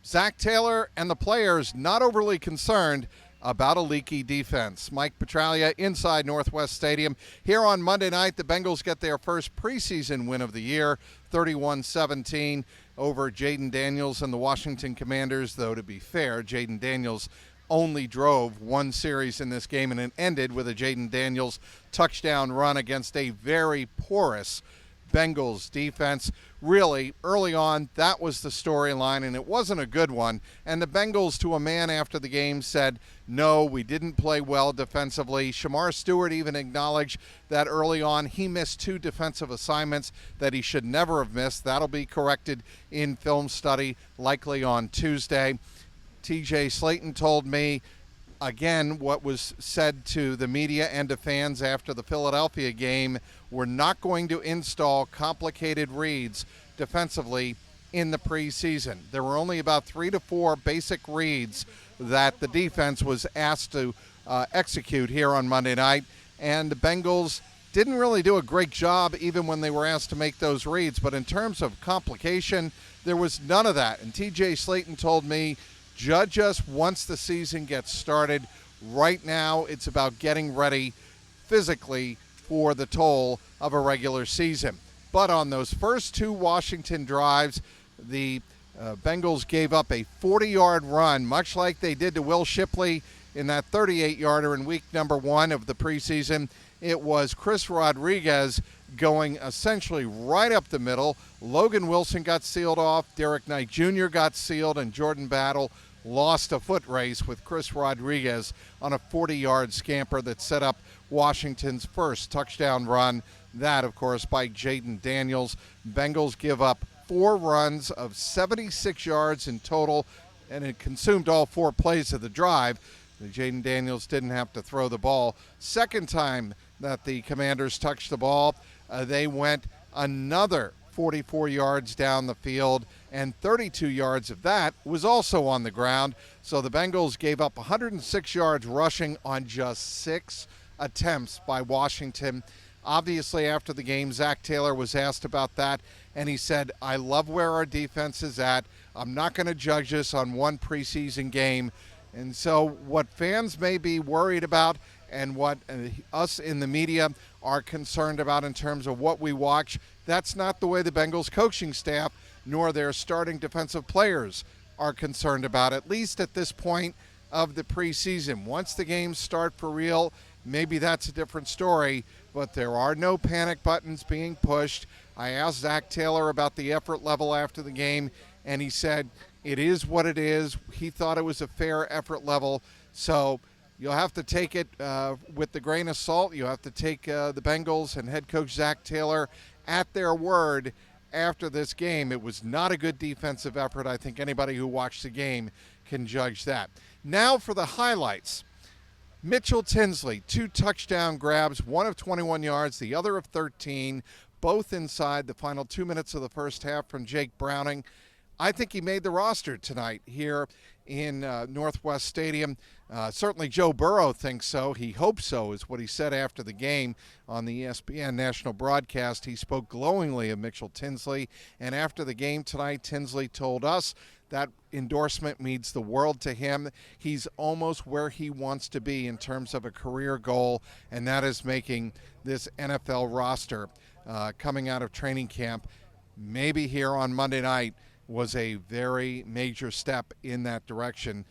Zach Taylor and the players not overly concerned about a leaky defense. Mike Petraglia inside Northwest Stadium. Here on Monday night, the Bengals get their first preseason win of the year, 31-17 over Jaden Daniels and the Washington Commanders, though to be fair, Jaden Daniels only drove one series in this game, and it ended with a Jaden Daniels touchdown run against a very porous Bengals defense. Really, early on, that was the storyline, and it wasn't a good one. And the Bengals, to a man after the game, said, no, we didn't play well defensively. Shamar Stewart even acknowledged that early on he missed two defensive assignments that he should never have missed. That'll be corrected in film study, likely on Tuesday. TJ Slayton told me, again, what was said to the media and to fans after the Philadelphia game: we're not going to install complicated reads defensively in the preseason. There were only about 3 to 4 basic reads that the defense was asked to execute here on Monday night, and the Bengals didn't really do a great job even when they were asked to make those reads. But in terms of complication, there was none of that. And TJ Slayton told me, judge us once the season gets started. Right now, it's about getting ready physically for the toll of a regular season. But on those first two Washington drives, the Bengals gave up a 40-yard run, much like they did to Will Shipley in that 38-yarder in week number 1 of the preseason. It was Chris Rodriguez going essentially right up the middle. Logan Wilson got sealed off, Derek Knight Jr. got sealed, and Jordan Battle lost a foot race with Chris Rodriguez on a 40-yard scamper that set up Washington's first touchdown run. That, of course, by Jaden Daniels. Bengals give up 4 runs of 76 yards in total, and it consumed all 4 plays of the drive. Jaden Daniels didn't have to throw the ball. Second time that the Commanders touched the ball, they went another 44 yards down the field, and 32 yards of that was also on the ground. So the Bengals gave up 106 yards rushing on just 6 attempts by Washington. Obviously, after the game, Zach Taylor was asked about that, and he said, I love where our defense is at. I'm not going to judge this on one preseason game. And so what fans may be worried about and what us in the media are concerned about in terms of what we watch, that's not the way the Bengals coaching staff nor their starting defensive players are concerned about, at least at this point of the preseason. Once the games start for real, maybe that's a different story, but there are no panic buttons being pushed. I asked Zach Taylor about the effort level after the game, and he said it is what it is. He thought it was a fair effort level, so you'll have to take it with the grain of salt. You have to take the Bengals and head coach Zach Taylor at their word after this game. It was not a good defensive effort. I think anybody who watched the game can judge that. Now for the highlights. Mitchell Tinsley, 2 touchdown grabs, one of 21 yards, the other of 13, both inside the final 2 minutes of the first half from Jake Browning. I think he made the roster tonight here in Northwest Stadium. Certainly Joe Burrow thinks so. He hopes so, is what he said after the game on the ESPN national broadcast. He spoke glowingly of Mitchell Tinsley. And after the game tonight, Tinsley told us that endorsement means the world to him. He's almost where he wants to be in terms of a career goal, and that is making this NFL roster coming out of training camp. Maybe here on Monday night was a very major step in that direction.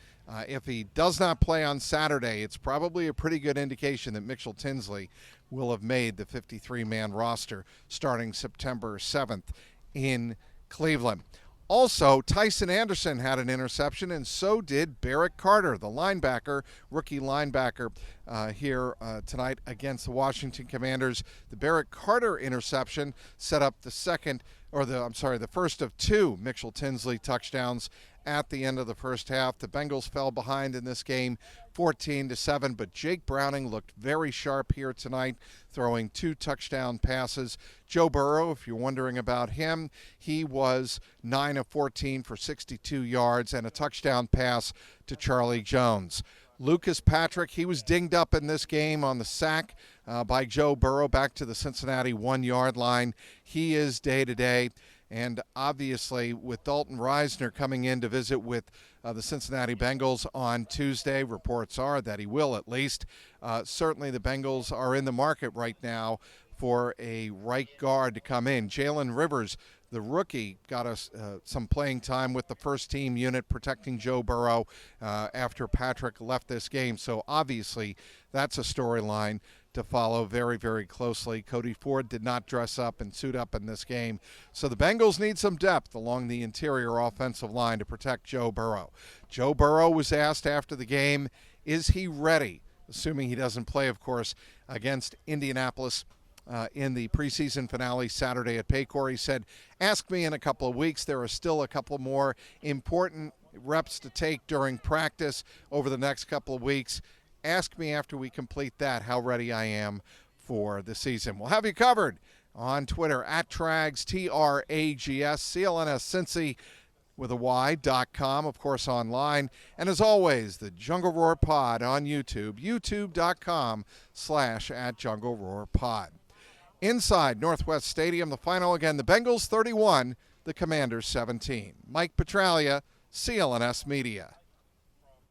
If he does not play on Saturday, it's probably a pretty good indication that Mitchell Tinsley will have made the 53-man roster starting September 7th in Cleveland. Also, Tyson Anderson had an interception, and so did Barrett Carter, the linebacker, rookie linebacker here tonight against the Washington Commanders. The Barrett Carter interception set up the first of 2 Mitchell Tinsley touchdowns at the end of the first half. The Bengals fell behind in this game 14-7, but Jake Browning looked very sharp here tonight, throwing 2 touchdown passes. Joe Burrow, if you're wondering about him, he was 9 of 14 for 62 yards and a touchdown pass to Charlie Jones. Lucas Patrick, he was dinged up in this game on the sack by Joe Burrow back to the Cincinnati 1-yard line. He is day-to-day. And obviously, with Dalton Reisner coming in to visit with the Cincinnati Bengals on Tuesday, reports are that he will at least. Certainly the Bengals are in the market right now for a right guard to come in. Jalen Rivers, the rookie, got us some playing time with the first team unit protecting Joe Burrow after Patrick left this game. So obviously that's a storyline to follow very, very closely. Cody Ford did not dress up and suit up in this game. So the Bengals need some depth along the interior offensive line to protect Joe Burrow. Joe Burrow was asked after the game, is he ready? Assuming he doesn't play, of course, against Indianapolis in the preseason finale Saturday at Paycor. He said, ask me in a couple of weeks. There are still a couple more important reps to take during practice over the next couple of weeks. Ask me after we complete that how ready I am for the season. We'll have you covered on Twitter at Trags, Trags, CLNS Cincy with a Y.com, of course online. And as always, the Jungle Roar Pod on YouTube, youtube.com/@JungleRoarPod. Inside Northwest Stadium, the final again, the Bengals 31, the Commanders 17. Mike Petraglia, CLNS Media.